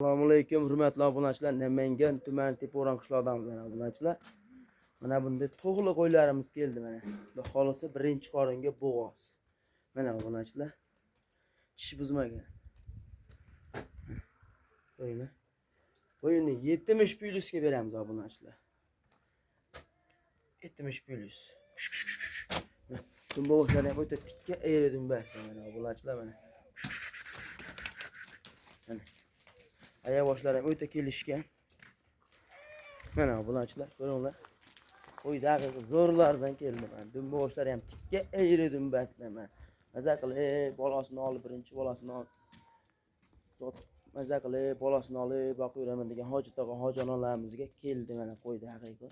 Assalomu alaykum, hurmatli obunachilar. Namangan tumani Tepo'ron qishlog'idamiz obunachilar. Mana bunday to'g'li qo'ylarimiz keldi mana. Xudo xolisa birinchi qoringa bo'g'oz. Mana obunachilar. Tish buzmagan. Qo'yni. Qo'yni 70 plyusga beramiz obunachilar. 70 plyus. Dumbo'shlar ham o'ta tikka ayri dumbasi mana obunachilar mana. Mana. Aya boshlari ham o'ta kelishgan. Mana obunachilar, ko'ringlar. Qo'y daqiqa zo'rlardan keldi mana. Dumbo'shlar ham tikka ayri dumbasilar mana. Maza qilib bolasini olib, birinchi bolasini olib. Maza qilib bolasini olib boqiraman degan hoji tog'a, hoji onalarimizga keldi mana qo'y daqiqa.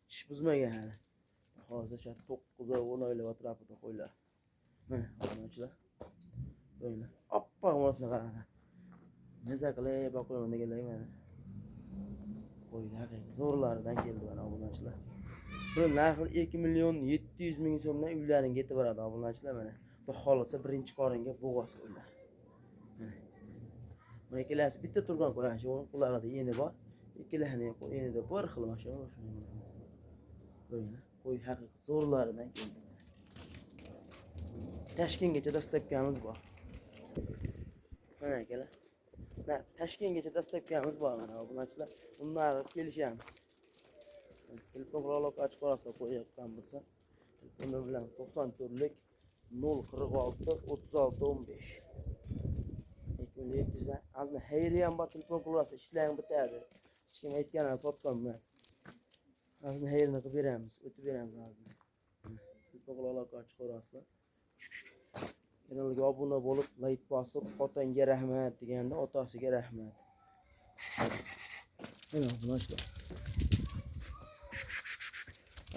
Tish buzmagan hali. Hozir shu 9-10 oylab atrofida qo'ylar. Mana obunachilar. Qo'ylar. Oppoq bolasini qarang. Maza qilib boqiraman deganlar mana. Qo'y daqiqa zo'rlaridan keldi mana obunachilar. Buni narxi 2 million 700 ming so'mdan uylaringa yetib boradi obunachilar mana. Xudo xolisa birinchi qoringa bo'g'oz qo'ylar. Mana ikkalasi bitta turgan qo'y, shu qulog'ida yeni bor. Ikkalasining yenida bir xil mashina shuni. Qo'ylar. Qo'y haqiqiy zo'rlaridan keldi. Toshkentgacha dastavkamiz bor. Mana akalar. Toshkentgacha dastavkamiz bor mana obunachilar. Bundan kelishamiz. Telefon aloqa ochiq orasida qo'yayotgan bo'lsa, telefon bilan 94lik 046 36 15. Ekvileptizdan azna xayri ham bor, telefon qilasiz, ishlaring bitadi. Hech kim aytganini sotgan emas. Azna xayrini qilib beramiz, o'tib beramiz azna. Telefon aloqa ochiq orasida. Kanalga obuna bo'lib, like bosib, otangga rahmat deganda otasiga rahmat. Mana obunachilar.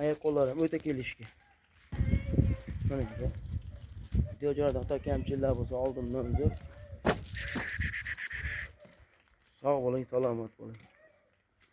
Ayak qo'llarim o'ta kelishgan. Mana aka. Video joylarda xato kamchiliklar bo'lsa oldindan uzr. Sog' bo'ling, salomat bo'ling.